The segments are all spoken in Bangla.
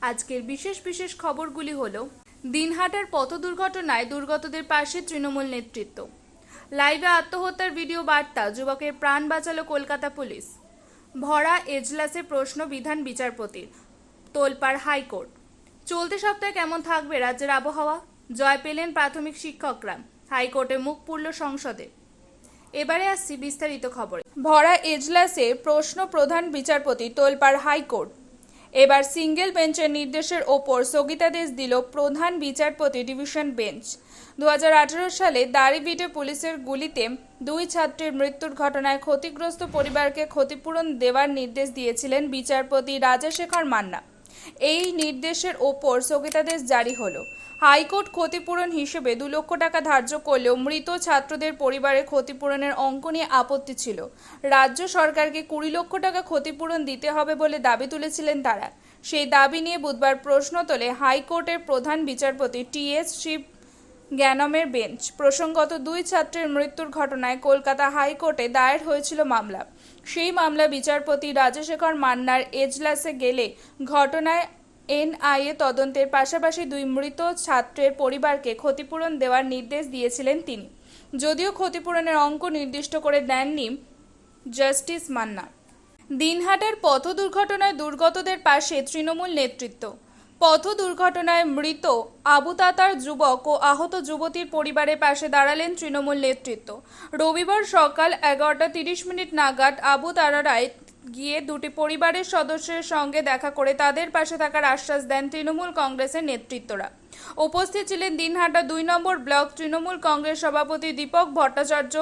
আজকের বিশেষ খবরগুলি হলো দিনহাটার পথ দুর্ঘটনায় দুর্গতদের পাশে তৃণমূল নেতৃত্ব, লাইভে আত্মহত্যার ভিডিও বার্তা, যুবকের প্রাণ বাঁচালো কলকাতা পুলিশ, ভরা এজলাসে প্রশ্ন বিধান বিচারপতির, তোলপাড় হাইকোর্ট। চলতি সপ্তাহে কেমন থাকবে রাজ্যের আবহাওয়া? জয় পেলেন প্রাথমিক শিক্ষকরা, হাইকোর্টে মুখ পুরল সংসদে। এবারে আসছি বিস্তারিত খবরে। ভরা এজলাসে প্রশ্ন প্রধান বিচারপতি, তোলপাড় হাইকোর্ট। এবার সিঙ্গেল বেঞ্চের নির্দেশের ওপর স্থগিতাদেশ দিল প্রধান বিচারপতি ডিভিশন বেঞ্চ। 2018 সালে দাড়িভিটে পুলিশের গুলিতে 2 ছাত্রের মৃত্যুর ঘটনায় ক্ষতিগ্রস্ত পরিবারকে ক্ষতিপূরণ দেওয়ার নির্দেশ দিয়েছিলেন বিচারপতি রাজাশেখর মান্না। এই নির্দেশের ওপর স্থগিতাদেশ জারি হলো। হাইকোর্ট ক্ষতিপূরণ হিসেবে 2 লক্ষ টাকা ধার্য করলেও মৃত ছাত্রদের পরিবারের ক্ষতিপূরণের অঙ্ক নিয়ে আপত্তি ছিল। রাজ্য সরকারকে 20 লক্ষ টাকা ক্ষতিপূরণ দিতে হবে বলে দাবি তুলেছিলেন তারা। সেই দাবি নিয়ে বুধবার প্রশ্ন তোলে হাইকোর্টের প্রধান বিচারপতি টি.এস. শিব জ্ঞানমের বেঞ্চ। প্রসঙ্গত 2 ছাত্রের মৃত্যুর ঘটনায় কলকাতা হাইকোর্টে দায়ের হয়েছিল মামলা। সেই মামলা বিচারপতি রাজাশেখর মান্নার এজলাসে গেলে ঘটনায় এনআইএ তদন্তের পাশাপাশি 2 মৃত ছাত্রের পরিবারকে ক্ষতিপূরণ দেওয়ার নির্দেশ দিয়েছিলেন তিনি, যদিও ক্ষতিপূরণের অঙ্ক নির্দিষ্ট করে দেননি জাস্টিস মান্না। দিনহাটার পথ দুর্ঘটনায় দুর্গতদের পাশে তৃণমূল নেতৃত্ব। পথ দুর্ঘটনায় মৃত আবুতাতার যুবক ও আহত যুবতীর পরিবারের পাশে দাঁড়ালেন তৃণমূল নেতৃত্ব। রবিবার সকাল 11:30 নাগাদ আবুতারায় গিয়ে 2টি পরিবারের সদস্যের সঙ্গে দেখা করে তাদের পাশে থাকার আশ্বাস দেন তৃণমূল কংগ্রেসের নেতৃত্বরা। উপস্থিত ছিলেন দিনহাটা 2 নম্বর ব্লক তৃণমূল কংগ্রেস সভাপতি দীপক ভট্টাচার্য,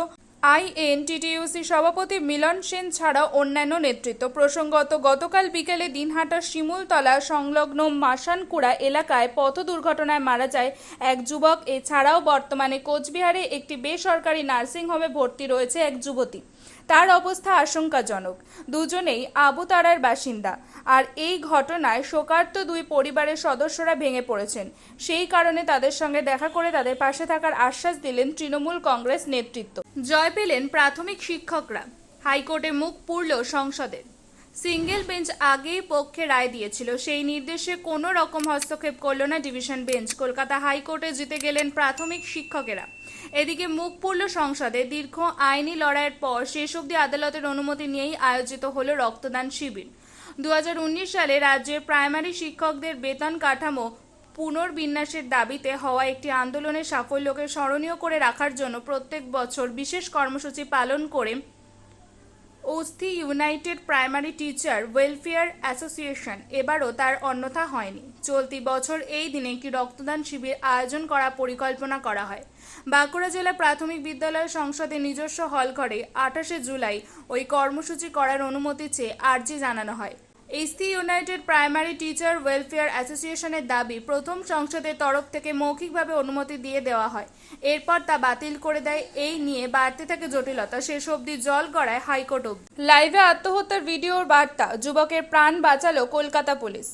আইএনটিটিইউসি সভাপতি মিলন সেন ছাড়াও অন্যান্য নেতৃত্ব। প্রসঙ্গত গতকাল বিকেলে দিনহাটার শিমুলতলা সংলগ্ন মাসানকুড়া এলাকায় পথ দুর্ঘটনায় মারা যায় এক যুবক। এছাড়াও বর্তমানে কোচবিহারে একটি বেসরকারি নার্সিংহোমে ভর্তি রয়েছে এক যুবতী। তার অবস্থা আশঙ্কাজনক। দুজনেই আবুতারার বাসিন্দা। আর এই ঘটনায় শোকার্ত 2 পরিবারের সদস্যরা ভেঙে পড়েছেন। সেই কারণে তাদের সঙ্গে দেখা করে তাদের পাশে থাকার আশ্বাস দিলেন তৃণমূল কংগ্রেস নেতৃত্ব। জয় পেলেন প্রাথমিক শিক্ষকরা, হাইকোর্টে মুখ পুরল সংসদের। সিঙ্গেল বেঞ্চ আগেই পক্ষে রায় দিয়েছিল, সেই নির্দেশে কোনো রকম হস্তক্ষেপ করল না ডিভিশন বেঞ্চ। কলকাতা হাইকোর্টে জিতে গেলেন প্রাথমিক শিক্ষকেরা। এদিকে মুখ পুরল সংসদে। দীর্ঘ আইনি লড়াইয়ের পর শেষ অবধি আদালতের অনুমতি নিয়েই আয়োজিত হলো রক্তদান শিবির। 2019 সালে রাজ্যের প্রাইমারি শিক্ষকদের বেতন কাঠামো পুনর্বিন্যাসের দাবিতে হওয়া একটি আন্দোলনের সাফল্যকে স্মরণীয় করে রাখার জন্য প্রত্যেক বছর বিশেষ কর্মসূচি পালন করে অস্থি United primary teacher welfare association. এবারও তার অন্যথা হয়নি। চলতি বছর এই দিনে একটি রক্তদান শিবির আয়োজন করার পরিকল্পনা করা হয়। বাঁকুড়া জেলা প্রাথমিক বিদ্যালয় সংসদের নিজস্ব হলঘরে 28 জুলাই ওই কর্মসূচি করার অনুমতি চেয়ে আর্জি জানানো হয়। ST United primary teacher welfare অ্যাসোসিয়েশনের দাবি, প্রথম সংসদের তরফ থেকে মৌখিকভাবে অনুমতি দিয়ে দেওয়া হয়, এরপর তা বাতিল করে দেয়। এই নিয়ে বাড়তে থাকে জটিলতা, শেষ অবধি জল গড়ায় হাইকোর্ট অবধি। লাইভে আত্মহত্যার ভিডিওর বার্তা, যুবকের প্রাণ বাঁচালো কলকাতা পুলিশ।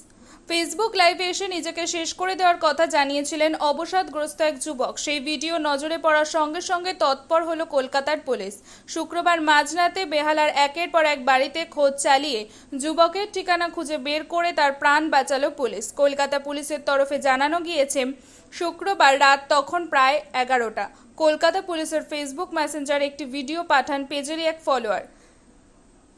ফেসবুক লাইভে এসে নিজেকে শেষ করে দেওয়ার কথা জানিয়েছিলেন অবসাদগ্রস্ত এক যুবক। সেই ভিডিও নজরে পড়ার সঙ্গে সঙ্গে তৎপর হলো কলকাতার পুলিশ। শুক্রবার মাঝরাতে বেহালার একের পর এক বাড়িতে খোঁজ চালিয়ে যুবকের ঠিকানা খুঁজে বের করে তার প্রাণ বাঁচালো পুলিশ। কলকাতা পুলিশের তরফে জানানো গিয়েছে, শুক্রবার রাত তখন প্রায় 11টা। কলকাতা পুলিশের ফেসবুক মেসেঞ্জারে একটি ভিডিও পাঠান পেজেরই এক ফলোয়ার।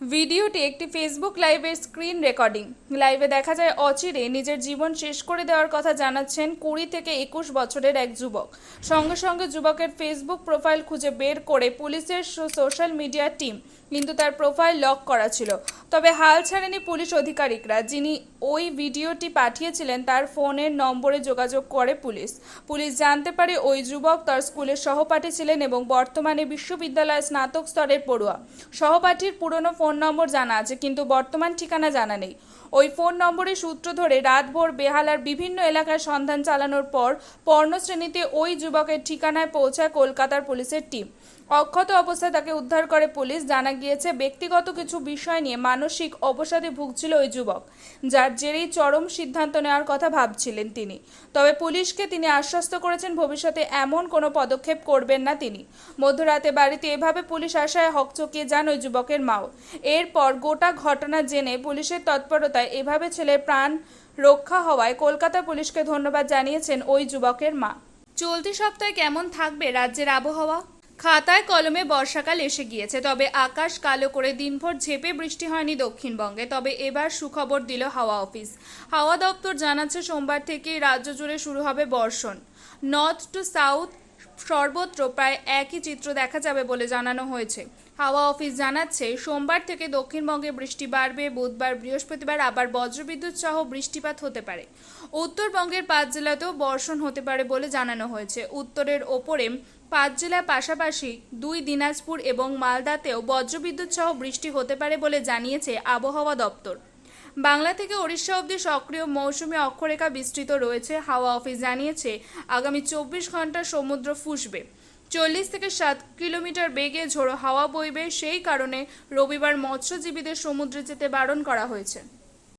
ভিডিওটি একটি ফেসবুক লাইভের স্ক্রিন রেকর্ডিং। লাইভে দেখা যায় অচিরে নিজের জীবন শেষ করে দেওয়ার কথা জানাচ্ছেন 20 থেকে 21 বছরের এক যুবক। সঙ্গে সঙ্গে যুবকের ফেসবুক প্রোফাইল খুঁজে বের করে পুলিশের সোশ্যাল মিডিয়া টিম, কিন্তু তার প্রোফাইল লক করা ছিল। তবে হাল ছাড়েনি পুলিশ আধিকারিকরা। যিনি ওই ভিডিওটি পাঠিয়েছিলেন তার ফোনের নম্বরে যোগাযোগ করে পুলিশ। পুলিশ জানতে পারে ওই যুবক তার স্কুলের সহপাঠী ছিলেন এবং বর্তমানে বিশ্ববিদ্যালয়ের স্নাতক স্তরের পড়ুয়া। সহপাঠীর পুরনো ফোন নম্বর জানা আছে, কিন্তু বর্তমান ঠিকানা জানা নেই। ওই ফোন নম্বরের সূত্র ধরে রাতভর বেহালার বিভিন্ন এলাকায় সন্ধান চালানোর পর পর্ণশ্রেণীতে ওই যুবকের ঠিকানায় পৌঁছায় কলকাতার পুলিশের টিম। অক্ষত অবস্থায় তাকে উদ্ধার করে পুলিশ। জানা গিয়েছে ব্যক্তিগত কিছু বিষয় নিয়ে মানসিক অবসাদে ভুগছিল ওই যুবক, যার জেরেই চরম সিদ্ধান্ত নেওয়ার কথা ভাবছিলেন তিনি। তবে পুলিশকে তিনি আশ্বস্ত করেছেন ভবিষ্যতে এমন কোনো পদক্ষেপ করবেন না তিনি। মধ্যরাতে বাড়িতে এভাবে পুলিশ আসায় হকচকিয়ে যান ওই যুবকের মাও। এরপর গোটা ঘটনা জেনে পুলিশের তৎপরতায় এভাবে ছেলের প্রাণ রক্ষা হওয়ায় কলকাতা পুলিশকে ধন্যবাদ জানিয়েছেন ওই যুবকের মা। চলতি সপ্তাহে কেমন থাকবে রাজ্যের আবহাওয়া? খাতায় কলমে বর্ষাকাল এসে গিয়েছে, তবে আকাশ কালো করে দিনভর ঝেঁপে বৃষ্টি হয়নি দক্ষিণবঙ্গে। তবে এবার সুখবর দিল হাওয়া অফিস। হাওয়া দপ্তর জানাচ্ছে সোমবার থেকেই রাজ্য জুড়ে শুরু হবে বর্ষণ। নর্থ টু সাউথ সর্বত্র প্রায় একই চিত্র দেখা যাবে বলে জানানো হয়েছে। হাওয়া অফিস জানাচ্ছে সোমবার থেকে দক্ষিণবঙ্গে বৃষ্টি বাড়বে। বুধবার বৃহস্পতিবার আবার বজ্রবিদ্যুৎ সহ বৃষ্টিপাত হতে পারে। উত্তরবঙ্গের 5 জেলাতেও বর্ষণ হতে পারে বলে জানানো হয়েছে। উত্তরের ওপরে 5 জেলার পাশাপাশি 2 দিনাজপুর এবং মালদাতেও বজ্রবিদ্যুৎ সহ বৃষ্টি হতে পারে বলে জানিয়েছে আবহাওয়া দপ্তর। বাংলা থেকে ওড়িশা অবধি সক্রিয় মৌসুমী অক্ষরেখা বিস্তৃত রয়েছে। হাওয়া অফিস জানিয়েছে আগামী 24 ঘন্টা সমুদ্র ফুঁসবে। 40 থেকে 7 কিলোমিটার বেগে ঝোড়ো হাওয়া বইবে। সেই কারণে রবিবার মৎস্যজীবীদের সমুদ্রে যেতে বারণ করা হয়েছে।